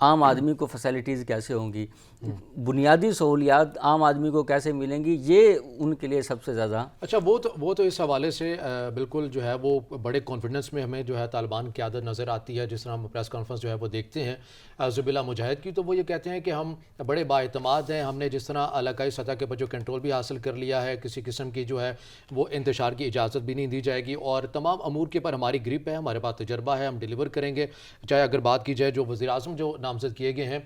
عام آدمی کو فیسلٹیز کیسے ہوں گی، بنیادی سہولیات عام آدمی کو کیسے ملیں گی، یہ ان کے لیے سب سے زیادہ اچھا وہ تو اس حوالے سے بالکل جو ہے وہ بڑے کانفیڈنس میں ہمیں جو ہے طالبان کی عادت نظر آتی ہے. جس طرح ہم پریس کانفرنس جو ہے وہ دیکھتے ہیں ذبیحہ مجاہد کی، تو وہ یہ کہتے ہیں کہ ہم بڑے بااعتماد ہیں، ہم نے جس طرح علاقائی سطح کے اوپر جو کنٹرول بھی حاصل کر لیا ہے، کسی قسم کی جو ہے وہ انتشار کی اجازت بھی نہیں دی جائے گی، اور تمام امور کے پر ہماری گرپ ہے، ہمارے پاس تجربہ ہے، ہم ڈیلیور کریں گے. چاہے اگر بات کی جائے جو وزیر اعظم جو نامزد کیے گئے ہیں،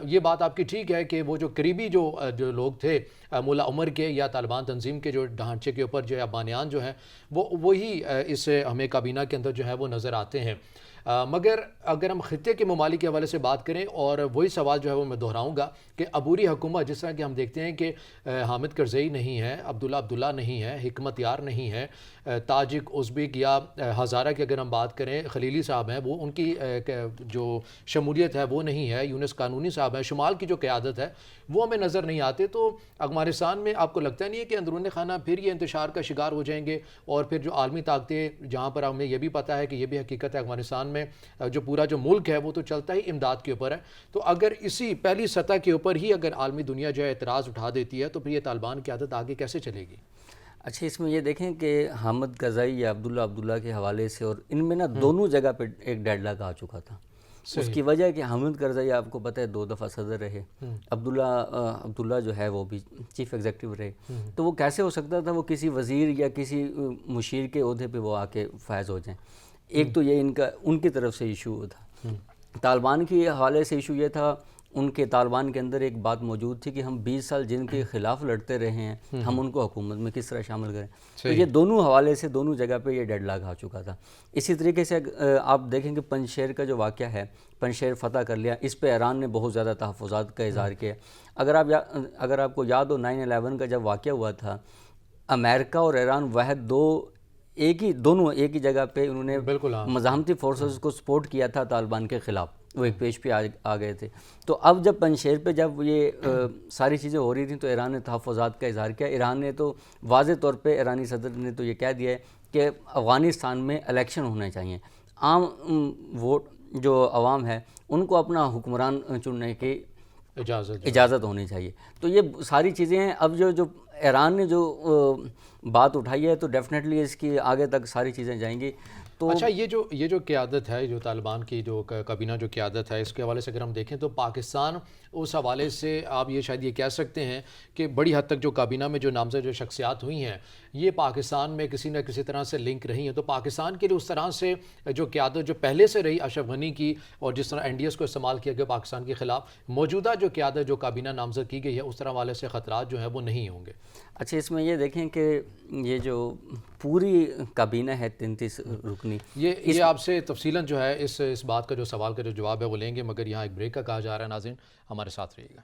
یہ بات آپ کی ٹھیک ہے کہ وہ جو قریبی جو لوگ تھے مولا عمر کے یا طالبان تنظیم کے جو ڈھانچے کے اوپر جو ہے بانیان جو ہیں وہی اس ہمیں کابینہ کے اندر جو ہے وہ نظر آتے ہیں. مگر اگر ہم خطے کے ممالک کے حوالے سے بات کریں، اور وہی سوال جو ہے وہ میں دہراؤں گا کہ عبوری حکومت جس طرح کہ ہم دیکھتے ہیں کہ حامد کرزئی نہیں ہے، عبداللہ نہیں ہے، حکمت یار نہیں ہے، تاجک ازبک یا ہزارہ کی اگر ہم بات کریں خلیلی صاحب ہیں، وہ ان کی جو شمولیت ہے وہ نہیں ہے، یونس قانونی صاحب ہیں، شمال کی جو قیادت ہے وہ ہمیں نظر نہیں آتے. تو افغانستان میں آپ کو لگتا نہیں ہے کہ اندرون خانہ پھر یہ انتشار کا شکار ہو جائیں گے، اور پھر جو عالمی طاقتیں جہاں پر ہمیں یہ بھی پتہ ہے کہ یہ بھی حقیقت ہے افغانستان میں جو پورا جو ملک ہے وہ تو چلتا ہی امداد کے اوپر ہے، تو اگر اسی پہلی سطح کے اوپر ہی اگر عالمی دنیا جو ہے اعتراض اٹھا دیتی ہے تو پھر یہ طالبان کی عادت آگے کیسے چلے گی؟ اچھا، اس میں یہ دیکھیں کہ حامد کرزئی یا عبداللہ کے حوالے سے، اور ان میں نا دونوں جگہ پہ ایک ڈیڈ لاک آ چکا تھا. اس کی وجہ ہے کہ حامد کرزئی آپ کو پتہ ہے 2 دفعہ صدر رہے، عبداللہ جو ہے وہ بھی چیف ایگزیکٹو رہے، تو وہ کیسے ہو سکتا تھا وہ کسی وزیر یا کسی مشیر کے عہدے پہ وہ آ کے فائز ہو جائیں. ایک تو یہ ان کی طرف سے ایشو تھا. طالبان کے حوالے سے ایشو یہ تھا، ان کے طالبان کے اندر ایک بات موجود تھی کہ ہم 20 سال جن کے خلاف لڑتے رہے ہیں ہم ان کو حکومت میں کس طرح شامل کریں. تو یہ دونوں حوالے سے دونوں جگہ پہ یہ ڈیڈ لاک آ چکا تھا. اسی طریقے سے آپ دیکھیں کہ پنجشیر کا جو واقعہ ہے، پنجشیر فتح کر لیا، اس پہ ایران نے بہت زیادہ تحفظات کا اظہار کیا. اگر آپ کو یاد ہو 9/11 کا جب واقعہ ہوا تھا، امریکہ اور ایران دونوں ایک ہی جگہ پہ انہوں نے مزاحمتی فورسز کو سپورٹ کیا تھا طالبان کے خلاف، وہ ایک پیش پہ آ گئے تھے. تو اب جب پنجشیر پہ جب یہ ساری چیزیں ہو رہی تھیں تو ایران نے تحفظات کا اظہار کیا. ایران نے تو واضح طور پہ ایرانی صدر نے تو یہ کہہ دیا ہے کہ افغانستان میں الیکشن ہونے چاہیے، عام ووٹ جو عوام ہے ان کو اپنا حکمران چننے کی اجازت ہونی چاہیے. تو یہ ساری چیزیں ہیں. اب جو ایران نے جو بات اٹھائی ہے تو ڈیفینیٹلی اس کی آگے تک ساری چیزیں جائیں گی. تو اچھا، یہ جو قیادت ہے، جو طالبان کی جو کابینہ جو قیادت ہے، اس کے حوالے سے اگر ہم دیکھیں تو پاکستان اس حوالے سے آپ یہ شاید یہ کہہ سکتے ہیں کہ بڑی حد تک جو کابینہ میں جو نامزد جو شخصیات ہوئی ہیں یہ پاکستان میں کسی نہ کسی طرح سے لنک رہی ہیں. تو پاکستان کے لیے اس طرح سے جو قیادت جو پہلے سے رہی اشرف غنی کی، اور جس طرح NDS کو استعمال کیا گیا پاکستان کے خلاف، موجودہ جو قیادت جو کابینہ نامزد کی گئی ہے اس طرح والے سے خطرات جو ہیں وہ نہیں ہوں گے. اچھا، اس میں یہ دیکھیں کہ یہ جو پوری کابینہ ہے 33 رکنی، یہ آپ سے تفصیلاً جو ہے اس بات کا جو سوال کا جو جواب ہے وہ لیں گے، مگر یہاں ایک بریک کا کہا جا رہا ہے. ناظرین ہمارے ساتھ رہیے گا.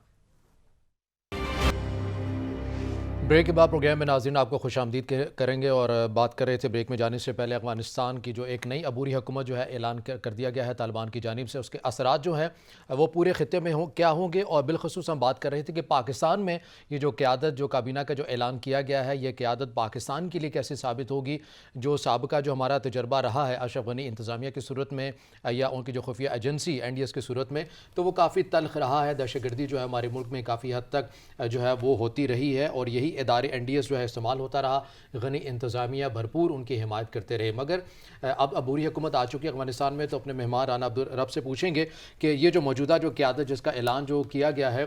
بریک کے بعد پروگرام میں ناظرین آپ کو خوش آمدید کریں گے، اور بات کر رہے تھے بریک میں جانے سے پہلے افغانستان کی جو ایک نئی عبوری حکومت جو ہے اعلان کر دیا گیا ہے طالبان کی جانب سے، اس کے اثرات جو ہیں وہ پورے خطے میں کیا ہوں گے. اور بالخصوص ہم بات کر رہے تھے کہ پاکستان میں یہ جو قیادت جو کابینہ کا جو اعلان کیا گیا ہے، یہ قیادت پاکستان کے لیے کیسے ثابت ہوگی. جو سابقہ جو ہمارا تجربہ رہا ہے اشرف غنی انتظامیہ کی صورت میں یا ان کی جو خفیہ ایجنسی NDS کی صورت میں، تو وہ کافی تلخ رہا ہے. دہشت گردی جو ہے ہمارے ملک میں کافی حد تک جو ہے وہ ہوتی رہی ہے، اور یہی ادارے NDS جو ہے استعمال ہوتا رہا. غنی انتظامیہ بھرپور ان کی حمایت کرتے رہے. مگر اب عبوری حکومت آ چکی ہے افغانستان میں، تو اپنے مہمان رانا عبدالرب سے پوچھیں گے کہ یہ جو موجودہ جو قیادت جس کا اعلان جو کیا گیا ہے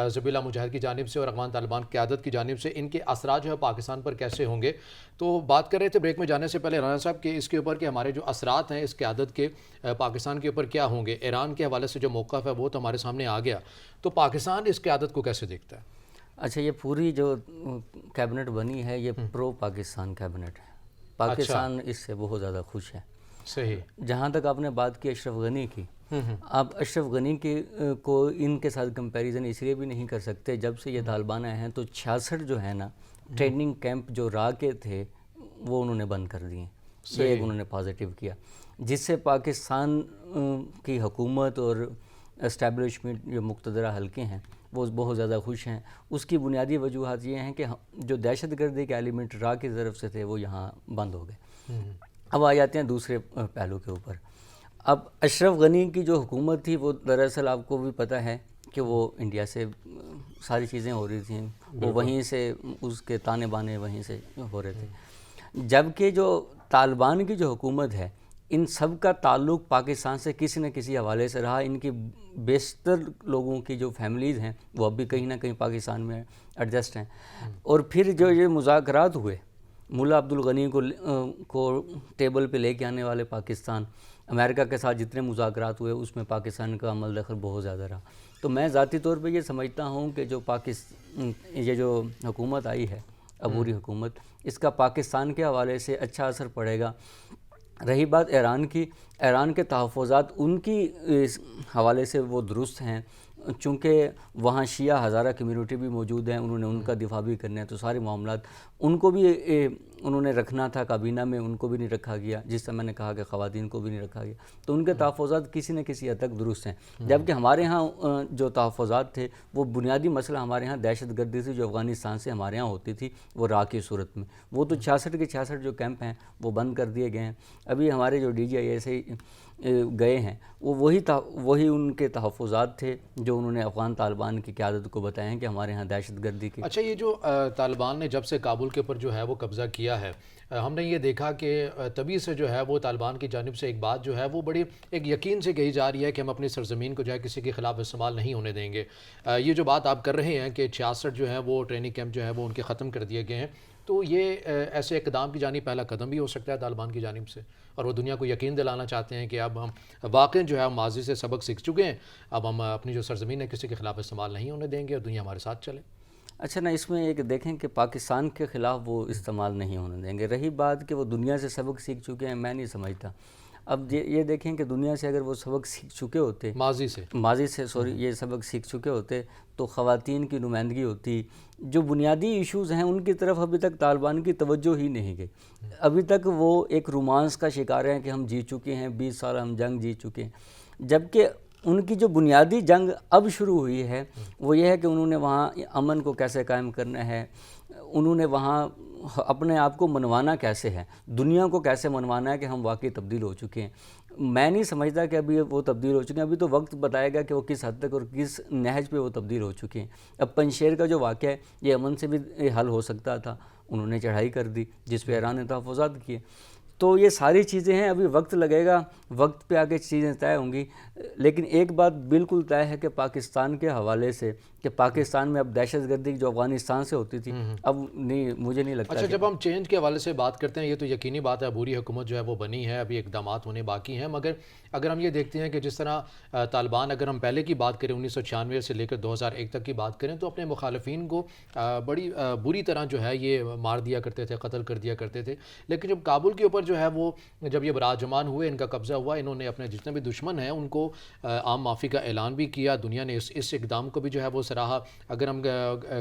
ذبیحہ مجاہد کی جانب سے اور افغان طالبان قیادت کی جانب سے، ان کے اثرات جو ہے پاکستان پر کیسے ہوں گے. تو بات کر رہے تھے بریک میں جانے سے پہلے رانا صاحب کہ اس کے اوپر کہ ہمارے جو اثرات ہیں اس قیادت کے پاکستان کے اوپر کیا ہوں گے. ایران کے حوالے سے جو موقف ہے وہ تو ہمارے سامنے آ گیا، تو پاکستان اس قیادت کو کیسے دیکھتا ہے؟ اچھا، یہ پوری جو کیبنٹ بنی ہے یہ پرو پاکستان کیبنٹ ہے. پاکستان اس سے بہت زیادہ خوش ہے. صحیح. جہاں تک آپ نے بات کی اشرف غنی کی، آپ اشرف غنی کو ان کے ساتھ کمپیریزن اس لیے بھی نہیں کر سکتے، جب سے یہ طالبان آئے ہیں تو 66 جو ہے نا ٹریننگ کیمپ جو را کے تھے وہ انہوں نے بند کر دیے. یہ انہوں نے پازیٹیو کیا، جس سے پاکستان کی حکومت اور اسٹیبلشمنٹ جو مقتدرہ حلقے ہیں وہ بہت زیادہ خوش ہیں. اس کی بنیادی وجوہات یہ ہیں کہ جو دہشت گردی کے ایلیمنٹ را کی طرف سے تھے وہ یہاں بند ہو گئے. اب آ جاتے ہیں دوسرے پہلو کے اوپر. اب اشرف غنی کی جو حکومت تھی وہ دراصل آپ کو بھی پتہ ہے کہ وہ انڈیا سے ساری چیزیں ہو رہی تھیں، وہ وہیں سے اس کے تانے بانے وہیں سے ہو رہے تھے، جبکہ جو طالبان کی جو حکومت ہے ان سب کا تعلق پاکستان سے کسی نہ کسی حوالے سے رہا. ان کی بیشتر لوگوں کی جو فیملیز ہیں وہ اب بھی کہیں نہ کہیں پاکستان میں ایڈجسٹ ہیں. اور پھر جو یہ مذاکرات ہوئے ملا عبد الغنی کو ٹیبل پہ لے کے آنے والے پاکستان، امریکہ کے ساتھ جتنے مذاکرات ہوئے اس میں پاکستان کا عمل دخل بہت زیادہ رہا. تو میں ذاتی طور پہ یہ سمجھتا ہوں کہ جو یہ جو حکومت آئی ہے عبوری حکومت، اس کا پاکستان کے حوالے سے اچھا اثر پڑے گا. رہی بات ایران کی، ایران کے تحفظات ان کی حوالے سے وہ درست ہیں، چونکہ وہاں شیعہ ہزارہ کمیونٹی بھی موجود ہیں، انہوں نے ان کا دفاع بھی کرنا ہے، تو سارے معاملات ان کو بھی انہوں نے رکھنا تھا کابینہ میں، ان کو بھی نہیں رکھا گیا، جس سے میں نے کہا کہ خواتین کو بھی نہیں رکھا گیا. تو ان کے تحفظات کسی نہ کسی حد تک درست ہیں. جبکہ ہمارے ہاں جو تحفظات تھے وہ بنیادی مسئلہ ہمارے ہاں دہشت گردی تھی جو افغانستان سے ہمارے ہاں ہوتی تھی، وہ راہ کی صورت میں. وہ تو 66 کے 66 جو کیمپ ہیں وہ بند کر دیے گئے ہیں. ابھی ہمارے جو ڈی جی آئی ایسے گئے ہیں وہ وہی ان کے تحفظات تھے جو انہوں نے افغان طالبان کی قیادت کو بتائے ہیں کہ ہمارے ہاں دہشت گردی کی. اچھا، یہ جو طالبان نے جب سے کابل کے اوپر جو ہے وہ قبضہ کیا ہے، ہم نے یہ دیکھا کہ تبھی سے جو ہے وہ طالبان کی جانب سے ایک بات جو ہے وہ بڑی ایک یقین سے کہی جا رہی ہے کہ ہم اپنی سرزمین کو جو ہے کسی کے خلاف استعمال نہیں ہونے دیں گے. یہ جو بات آپ کر رہے ہیں کہ 66 جو ہے وہ ٹریننگ کیمپ جو ہے وہ ان کے ختم کر دیے گئے ہیں، تو یہ ایسے اقدام کی جانب پہلا قدم بھی ہو سکتا ہے طالبان کی جانب سے، اور وہ دنیا کو یقین دلانا چاہتے ہیں کہ اب ہم واقعی جو ہے ماضی سے سبق سیکھ چکے ہیں، اب ہم اپنی جو سرزمین ہے کسی کے خلاف استعمال نہیں ہونے دیں گے اور دنیا ہمارے ساتھ چلے. اچھا نا، اس میں ایک دیکھیں کہ پاکستان کے خلاف وہ استعمال نہیں ہونے دیں گے. رہی بات کہ وہ دنیا سے سبق سیکھ چکے ہیں، میں نہیں سمجھتا. اب یہ دیکھیں کہ دنیا سے اگر وہ سبق سیکھ چکے ہوتے، ماضی سے یہ سبق سیکھ چکے ہوتے تو خواتین کی نمائندگی ہوتی. جو بنیادی ایشوز ہیں ان کی طرف ابھی تک طالبان کی توجہ ہی نہیں گئی. ابھی تک وہ ایک رومانس کا شکار ہیں کہ ہم جیت چکے ہیں، 20 سال ہم جنگ جیت چکے ہیں. جبکہ ان کی جو بنیادی جنگ اب شروع ہوئی ہے وہ یہ ہے کہ انہوں نے وہاں امن کو کیسے قائم کرنا ہے، انہوں نے وہاں اپنے آپ کو منوانا کیسے ہے، دنیا کو کیسے منوانا ہے کہ ہم واقعی تبدیل ہو چکے ہیں. میں نہیں سمجھتا کہ ابھی وہ تبدیل ہو چکے ہیں. ابھی تو وقت بتائے گا کہ وہ کس حد تک اور کس نہج پہ وہ تبدیل ہو چکے ہیں. اب پنجشیر کا جو واقعہ ہے یہ امن سے بھی حل ہو سکتا تھا، انہوں نے چڑھائی کر دی جس پہ ایران نے تحفظات کیے. تو یہ ساری چیزیں ہیں، ابھی وقت لگے گا، وقت پہ آگے چیزیں طے ہوں گی. لیکن ایک بات بالکل طے ہے کہ پاکستان کے حوالے سے کہ پاکستان میں اب دہشت گردی جو افغانستان سے ہوتی تھی اب نہیں، مجھے نہیں لگتا. اچھا، جب ہم چینج کے حوالے سے بات کرتے ہیں یہ تو یقینی بات ہے، عبوری حکومت جو ہے وہ بنی ہے، ابھی اقدامات ہونے باقی ہیں. مگر اگر ہم یہ دیکھتے ہیں کہ جس طرح طالبان، اگر ہم پہلے کی بات کریں 1996 سے لے کر 2001 تک کی بات کریں تو اپنے مخالفین کو بڑی بری طرح جو ہے یہ مار دیا کرتے تھے، قتل کر دیا کرتے تھے. لیکن جب کابل کے اوپر جو ہے وہ جب یہ براجمان ہوئے، ان کا قبضہ ہوا، انہوں نے اپنے جتنے بھی دشمن ہیں ان کو عام معافی کا اعلان بھی کیا. دنیا نے اس اقدام کو بھی جو ہے وہ سراہا. اگر ہم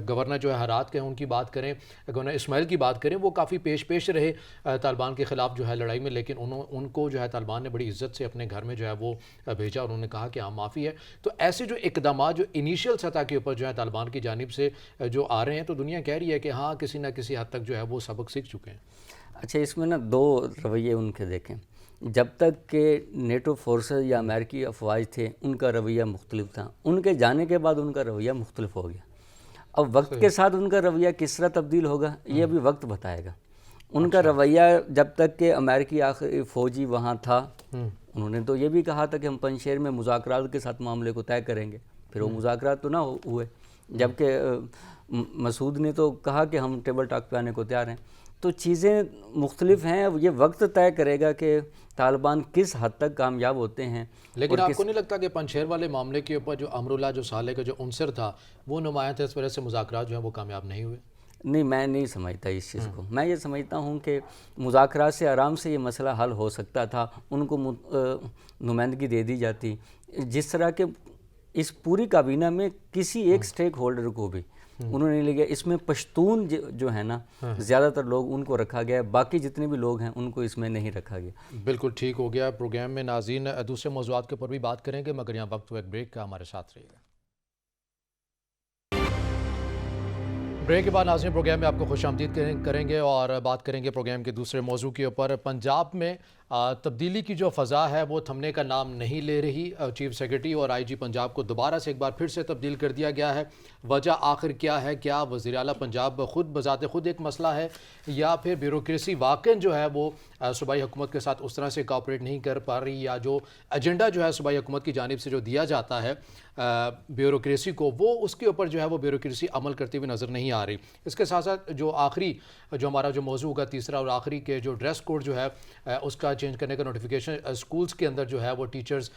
گورنر جو ہے ہرات کے ان کی بات کریں، گورنر اسماعیل کی بات کریں، وہ کافی پیش رہے طالبان کے خلاف جو ہے لڑائی میں، لیکن ان کو جو ہے طالبان نے بڑی عزت سے اپنے گھر میں جو ہے وہ بھیجا اور انہوں نے کہا کہ عام معافی ہے. تو ایسے جو اقدامات جو انیشیل سطح کے اوپر جو ہے طالبان کی جانب سے جو آ رہے ہیں تو دنیا کہہ رہی ہے کہ ہاں کسی نہ کسی حد تک جو ہے وہ سبق سیکھ چکے ہیں. اچھا، اس میں نا دو رویے ان کے دیکھیں. جب تک کہ نیٹو فورسز یا امریکی افواج تھے ان کا رویہ مختلف تھا، ان کے جانے کے بعد ان کا رویہ مختلف ہو گیا. اب وقت کے ساتھ ان کا رویہ کس طرح تبدیل ہوگا یہ ابھی وقت بتائے گا. ان کا رویہ جب تک کہ امریکی آخری فوجی وہاں تھا انہوں نے تو یہ بھی کہا تھا کہ ہم پنجشیر میں مذاکرات کے ساتھ معاملے کو طے کریں گے. پھر وہ مذاکرات تو نہ ہوئے، جبکہ مسعود نے تو کہا کہ ہم ٹیبل ٹاک پہ آنے کو تیار ہیں. تو چیزیں مختلف ہیں. یہ وقت طے کرے گا کہ طالبان کس حد تک کامیاب ہوتے ہیں. لیکن آپ کو نہیں لگتا کہ پنجشیر والے معاملے کے اوپر جو امراللہ جو صالح کا جو عنصر تھا وہ نمایاں تھا، اس وجہ سے مذاکرات جو ہیں وہ کامیاب نہیں ہوئے؟ نہیں، میں نہیں سمجھتا اس چیز کو. میں یہ سمجھتا ہوں کہ مذاکرات سے آرام سے یہ مسئلہ حل ہو سکتا تھا. ان کو نمائندگی دے دی جاتی، جس طرح کہ اس پوری کابینہ میں کسی ایک سٹیک ہولڈر کو بھی انہوں نے لیا. اس میں پشتون جو ہے نا زیادہ تر لوگ ان کو رکھا گیا ہے، باقی جتنے بھی لوگ ہیں ان کو اس میں نہیں رکھا گیا. بالکل ٹھیک ہو گیا. پروگرام میں ناظرین دوسرے موضوعات کے اوپر بھی بات کریں گے، مگر یہاں وقت ایک بریک کا، ہمارے ساتھ رہیے گا. بریک کے بعد ناظرین پروگرام میں آپ کو خوش آمدید کریں گے اور بات کریں گے پروگرام کے دوسرے موضوع کے اوپر۔ پنجاب میں تبدیلی کی جو فضا ہے وہ تھمنے کا نام نہیں لے رہی۔ چیف سیکرٹری اور آئی جی پنجاب کو دوبارہ سے ایک بار پھر سے تبدیل کر دیا گیا ہے۔ وجہ آخر کیا ہے؟ کیا وزیر اعلیٰ پنجاب خود بذات خود ایک مسئلہ ہے یا پھر بیوروکریسی واقعاً جو ہے وہ صوبائی حکومت کے ساتھ اس طرح سے کوآپریٹ نہیں کر پا رہی، یا جو ایجنڈا جو ہے صوبائی حکومت کی جانب سے جو دیا جاتا ہے بیوروکریسی کو، وہ اس کے اوپر جو ہے وہ بیوروکریسی عمل کرتی ہوئی نظر نہیں آ رہی۔ اس کے ساتھ ساتھ جو آخری جو ہمارا جو موضوع ہوگا تیسرا اور آخری کے جو ڈریس کوڈ جو ہے اس کا چینج کرنے کا نوٹیفیکیشن اسکولز کے اندر جو ہے وہ ٹیچرز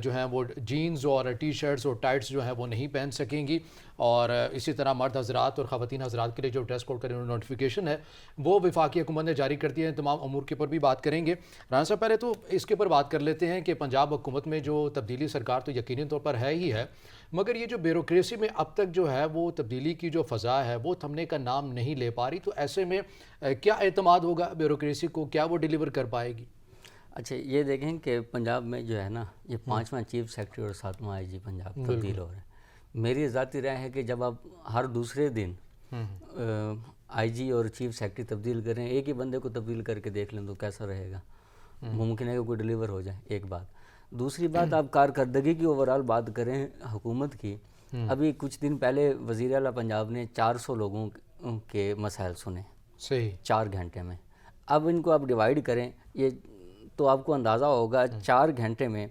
جو ہیں وہ جینز اور ٹی شرٹس اور ٹائٹس جو ہیں وہ نہیں پہن سکیں گی، اور اسی طرح مرد حضرات اور خواتین حضرات کے لیے جو ڈریس کوڈ کا نوٹیفیکیشن ہے وہ وفاقی حکومت نے جاری کر دیا ہے۔ تمام امور کے اوپر بھی بات کریں گے۔ رانا صاحب پہلے تو اس کے اوپر بات کر لیتے ہیں کہ پنجاب حکومت میں جو تبدیلی سرکار تو یقینی طور پر ہے ہی ہے، مگر یہ جو بیوروکریسی میں اب تک جو ہے وہ تبدیلی کی جو فضا ہے وہ تھمنے کا نام نہیں لے پا رہی، تو ایسے میں کیا اعتماد ہوگا بیوروکریسی کو؟ کیا وہ ڈیلیور کر پائے گی؟ اچھا یہ دیکھیں کہ پنجاب میں جو ہے نا یہ 5واں چیف سیکرٹری اور 7واں آئی جی پنجاب تبدیل ہو رہے ہیں۔ میری ذاتی رائے ہے کہ جب آپ ہر دوسرے دن آئی جی اور چیف سیکرٹری تبدیل کریں، ایک ہی بندے کو تبدیل کر کے دیکھ لیں تو کیسا رہے گا؟ ممکن ہے کہ کوئی ڈیلیور ہو جائے، ایک بات۔ دوسری بات، آپ کارکردگی کی اوورال بات کریں حکومت کی، ابھی کچھ دن پہلے وزیر اعلیٰ پنجاب نے 400 لوگوں کے مسائل سنے صحیح 4 گھنٹے میں۔ اب ان کو آپ ڈیوائیڈ کریں یہ تو آپ کو اندازہ ہوگا 4 گھنٹے میں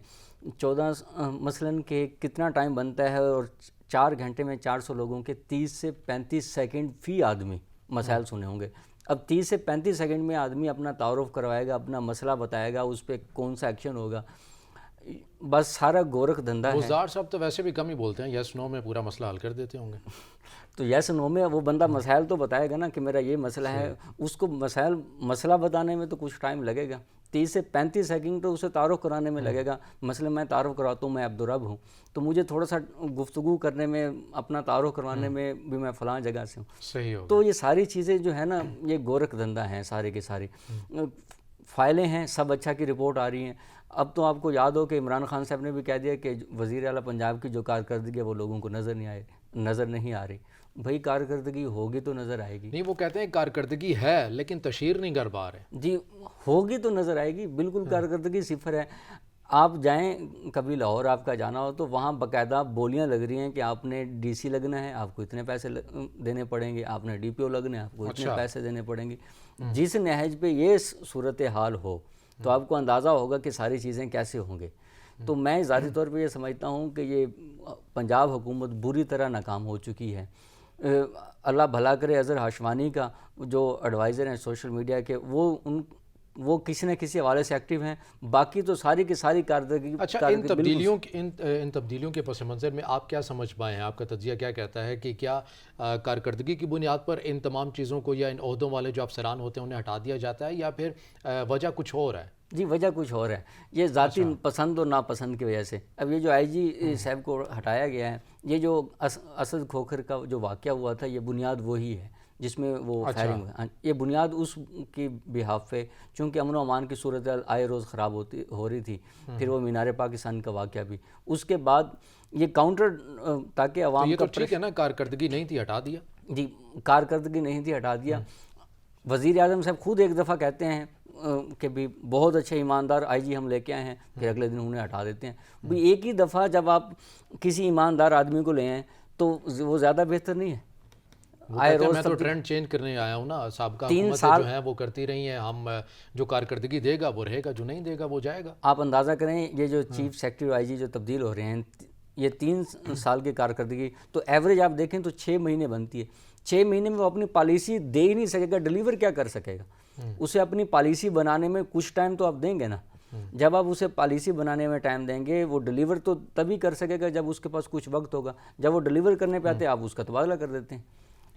14 مثلاً کہ کتنا ٹائم بنتا ہے، اور 4 گھنٹے میں 400 لوگوں کے 30 سے 35 سیکنڈ فی آدمی مسائل سنے ہوں گے۔ اب 30 سے 35 سیکنڈ میں آدمی اپنا تعارف کروائے گا، اپنا مسئلہ بتائے گا، اس پہ کون سا ایکشن ہوگا، بس سارا گورکھ دھندا ہے۔ وزار صاحب تو ویسے بھی کم ہی بولتے ہیں، یس نو میں پورا مسئلہ حل کر دیتے ہوں گے۔ تو یس نو میں وہ بندہ مسائل تو بتائے گا نا کہ میرا یہ مسئلہ ہے، اس کو مسئلہ بتانے میں تو کچھ ٹائم لگے گا، 30 سے 35 سیکنڈ تو اسے تعارف کرانے میں لگے گا۔ مثلا میں تعارف کراتا ہوں، میں عبدالرب ہوں، تو مجھے تھوڑا سا گفتگو کرنے میں، اپنا تعارف کروانے میں بھی میں فلاں جگہ سے ہوں، صحیح ہو۔ تو یہ ساری چیزیں جو ہے نا یہ گورکھ دھندا ہیں سارے کے ساری۔ فائلیں ہیں، سب اچھا کی رپورٹ آ رہی ہیں۔ اب تو آپ کو یاد ہو کہ عمران خان صاحب نے بھی کہہ دیا کہ وزیر اعلیٰ پنجاب کی جو کارکردگی ہے وہ لوگوں کو نظر نہیں آ رہی۔ بھائی کارکردگی ہوگی تو نظر آئے گی۔ نہیں، وہ کہتے ہیں کارکردگی ہے لیکن تشہیر نہیں کر پا رہے۔ جی ہوگی تو نظر آئے گی، بالکل کارکردگی صفر ہے۔ آپ جائیں کبھی لاہور، آپ کا جانا ہو تو وہاں باقاعدہ بولیاں لگ رہی ہیں کہ آپ نے ڈی سی لگنا ہے، آپ کو اتنے پیسے دینے پڑیں گے، آپ نے ڈی پی او لگنا ہے، آپ کو اتنے پیسے دینے پڑیں گے۔ جس نہج پہ یہ صورتحال ہو تو آپ کو اندازہ ہوگا کہ ساری چیزیں کیسے ہوں گے۔ تو میں ذاتی طور پہ یہ سمجھتا ہوں کہ یہ پنجاب حکومت بری طرح ناکام ہو چکی ہے۔ اللہ بھلا کرے اظہر ہاشمانی کا جو ایڈوائزر ہیں سوشل میڈیا کے، وہ کسی نہ کسی حوالے سے ایکٹیو ہیں، باقی تو ساری کی ساری کارکردگی۔ اچھا، ان تبدیلیوں کے پس منظر میں آپ کیا سمجھ پائے ہیں؟ آپ کا تجزیہ کیا کہتا ہے کہ کیا کارکردگی کی بنیاد پر ان تمام چیزوں کو یا ان عہدوں والے جو افسران ہوتے ہیں انہیں ہٹا دیا جاتا ہے، یا پھر وجہ کچھ اور ہے؟ جی وجہ کچھ اور ہے، یہ ذاتی پسند اور ناپسند کی وجہ سے۔ اب یہ جو آئی جی صاحب کو ہٹایا گیا ہے، یہ جو اسد کھوکھر کا جو واقعہ ہوا تھا، یہ بنیاد وہی ہے جس میں وہ فائرنگ ہوئی۔ یہ بنیاد اس کی بہاف پہ، چونکہ امن و امان کی صورتحال آئے روز خراب ہو رہی تھی، پھر وہ مینار پاکستان کا واقعہ بھی، اس کے بعد یہ کاؤنٹر تاکہ عوام یہ تو ٹھیک ہے نا، کارکردگی نہیں تھی ہٹا دیا۔ جی کارکردگی نہیں تھی ہٹا دیا۔ وزیر اعظم صاحب خود ایک دفعہ کہتے ہیں کہ بھی بہت اچھے ایماندار آئی جی ہم لے کے آئے ہیں، پھر اگلے دن انہیں ہٹا دیتے ہیں۔ بھی ایک ہی دفعہ جب آپ کسی ایماندار آدمی کو لے آئیں تو وہ زیادہ بہتر نہیں ہے؟ میں تو ٹرینڈ چینج کرنے آیا ہوں نا، سابقہ حکومتیں جو ہیں وہ کرتی رہی ہیں، ہم جو کارکردگی دے گا وہ رہے گا، جو نہیں دے گا وہ جائے گا۔ آپ اندازہ کریں یہ جو چیف سیکرٹری اور آئی جی جو تبدیل ہو رہے ہیں، یہ 3 سال کی کارکردگی تو ایوریج آپ دیکھیں تو 6 مہینے بنتی ہے۔ 6 مہینے میں وہ اپنی پالیسی دے ہی نہیں سکے گا، ڈیلیور کیا کر سکے گا؟ اسے اپنی پالیسی بنانے میں کچھ ٹائم تو آپ دیں گے نا۔ جب آپ اسے پالیسی بنانے میں ٹائم دیں گے، وہ ڈیلیور تو تبھی کر سکے گا جب اس کے پاس کچھ وقت ہوگا۔ جب وہ ڈیلیور کرنے پہ آتے ہیں آپ اس کا تبادلہ کر دیتے ہیں۔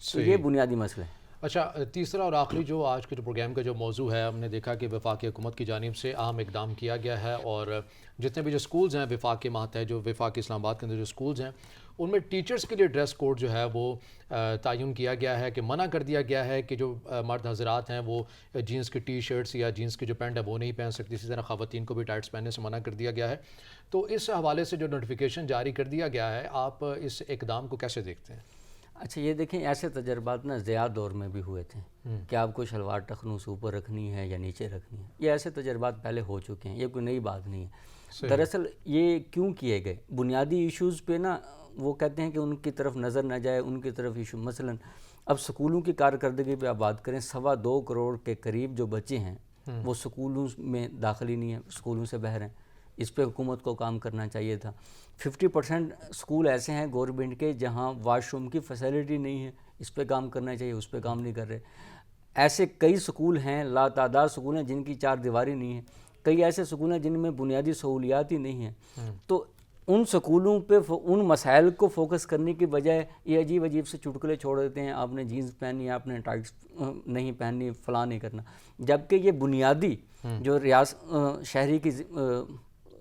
تو یہ بنیادی مسئلہ ہے۔ اچھا، تیسرا اور آخری جو آج کے جو پروگرام کا جو موضوع ہے، ہم نے دیکھا کہ وفاقی حکومت کی جانب سے اہم اقدام کیا گیا ہے، اور جتنے بھی جو سکولز ہیں وفاق کے ماتحت، جو وفاق اسلام آباد کے اندر جو سکولز ہیں، ان میں ٹیچرز کے لیے ڈریس کوڈ جو ہے وہ تعین کیا گیا ہے، کہ منع کر دیا گیا ہے کہ جو مرد حضرات ہیں وہ جینس کی ٹی شرٹس یا جینس کی جو پینٹ ہے وہ نہیں پہن سکتی، اسی طرح خواتین کو بھی ٹائٹس پہننے سے منع کر دیا گیا ہے۔ تو اس حوالے سے جو نوٹیفیکیشن جاری کر دیا گیا ہے، آپ اس اقدام کو کیسے دیکھتے ہیں؟ اچھا یہ دیکھیں ایسے تجربات نا ضیاء دور میں بھی ہوئے تھے کہ آپ کو شلوار ٹخنوں سے اوپر رکھنی ہے یا نیچے رکھنی ہے. یہ ایسے تجربات پہلے ہو چکے ہیں, یہ کوئی نئی بات نہیں ہے. دراصل یہ کیوں کیے گئے بنیادی ایشوز پہ نا, وہ کہتے ہیں کہ ان کی طرف نظر نہ جائے, ان کی طرف ایشو. مثلا اب سکولوں کی کارکردگی پہ آپ بات کریں, 2.25 کروڑ کے قریب جو بچے ہیں وہ سکولوں میں داخل ہی نہیں ہیں, سکولوں سے باہر ہیں. اس پہ حکومت کو کام کرنا چاہیے تھا. 50% سکول ایسے ہیں گورنمنٹ کے جہاں واش روم کی فیسلٹی نہیں ہے, اس پہ کام کرنا چاہیے, اس پہ کام نہیں کر رہے. ایسے کئی سکول ہیں, لاتعداد سکول ہیں جن کی 4 دیواری نہیں ہے. کئی ایسے سکول ہیں جن میں بنیادی سہولیات ہی نہیں ہیں. تو ان سکولوں پہ ان مسائل کو فوکس کرنے کی بجائے یہ عجیب عجیب سے چٹکلے چھوڑ دیتے ہیں, آپ نے جینز پہنی, آپ نے ٹائٹس نہیں پہننی, فلاں نہیں کرنا. جبکہ یہ بنیادی جو شہری کی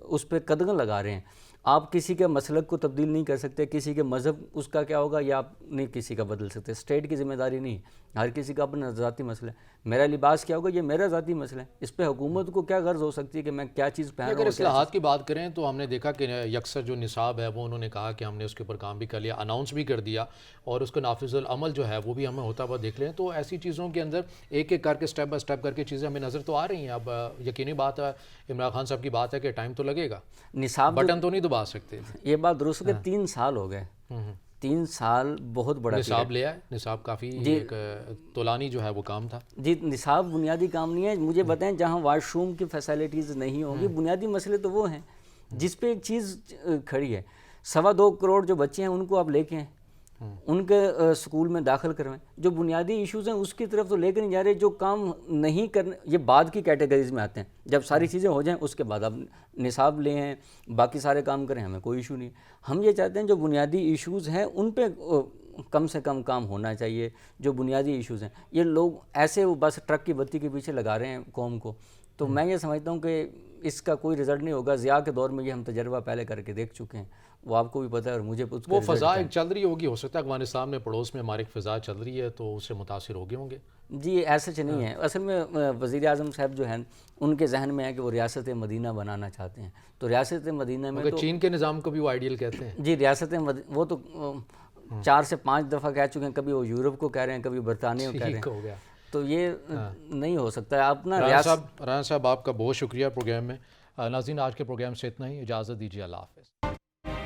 اس پہ قدغن لگا رہے ہیں. آپ کسی کے مسلک کو تبدیل نہیں کر سکتے, کسی کے مذہب اس کا کیا ہوگا یا آپ نہیں کسی کا بدل سکتے. اسٹیٹ کی ذمہ داری نہیں, ہر کسی کا اپنا ذاتی مسئلہ ہے. میرا لباس کیا ہوگا یہ میرا ذاتی مسئلہ ہے, اس پہ حکومت کو کیا غرض ہو سکتی ہے کہ میں کیا چیز پہنوں. اگر اصلاحات کی بات کریں تو ہم نے دیکھا کہ یکسر جو نصاب ہے وہ انہوں نے کہا کہ ہم نے اس کے اوپر کام بھی کر لیا, اناؤنس بھی کر دیا, اور اس کا نافذ العمل جو ہے وہ بھی ہمیں ہوتا ہوا دیکھ لیں. تو ایسی چیزوں کے اندر ایک ایک کر کے اسٹیپ بائی اسٹیپ کر کے چیزیں ہمیں نظر تو آ رہی ہیں. اب یقینی بات ہے, عمران خان صاحب کی بات ہے کہ ٹائم تو لگے گا, نصاب بٹن تو نہیں دبا سکتے. یہ بات درست ہے کہ 3 سال ہو گئے, 3 سال بہت بڑا نصاب لیا ہے, نصاب کافی ایک طولانی جو ہے وہ کام تھا. جی نصاب بنیادی کام نہیں ہے. مجھے بتائیں جہاں واش روم کی فیسلٹیز نہیں ہوں گی, بنیادی مسئلے تو وہ ہیں جس پہ ایک چیز کھڑی ہے. 2.25 کروڑ جو بچے ہیں ان کو آپ لے کے ہیں, ان کے سکول میں داخل کروائیں. جو بنیادی ایشوز ہیں اس کی طرف تو لے کر نہیں جا رہے. جو کام نہیں کرنے, یہ بعد کی کیٹیگریز میں آتے ہیں. جب ساری چیزیں ہو جائیں اس کے بعد آپ نصاب لے ہیں, باقی سارے کام کریں, ہمیں کوئی ایشو نہیں. ہم یہ چاہتے ہیں جو بنیادی ایشوز ہیں ان پہ کم سے کم کام ہونا چاہیے. جو بنیادی ایشوز ہیں یہ لوگ ایسے وہ بس ٹرک کی بتی کے پیچھے لگا رہے ہیں قوم کو. تو میں یہ سمجھتا ہوں کہ اس کا کوئی رزلٹ نہیں ہوگا. ضیاء کے دور میں یہ ہم تجربہ پہلے کر کے دیکھ چکے ہیں, وہ آپ کو بھی پتہ ہے اور مجھے وہ فضا ایک چل رہی ہوگی. ہو سکتا ہے افغانستان میں پڑوس میں ہماری ایک فضا چل رہی ہے تو اس سے متاثر ہو گئے ہوں گے. جی ایسا نہیں ہے. اصل میں وزیر اعظم صاحب جو ہیں ان کے ذہن میں ہے کہ وہ ریاست مدینہ بنانا چاہتے ہیں. تو ریاست مدینہ میں تو چین کے نظام کو بھی وہ آئیڈیل کہتے ہیں. جی ریاست وہ تو 4 سے 5 دفعہ کہہ چکے ہیں. کبھی وہ یورپ کو کہہ رہے ہیں, کبھی برطانیہ کو کہہ رہے ہیں. تو یہ نہیں ہو سکتا ہے. آپ نا رائان صاحب آپ کا بہت شکریہ پروگرام میں. ناظرین آج کے پروگرام سے اتنا ہی, اجازت دیجیے, اللہ حافظ.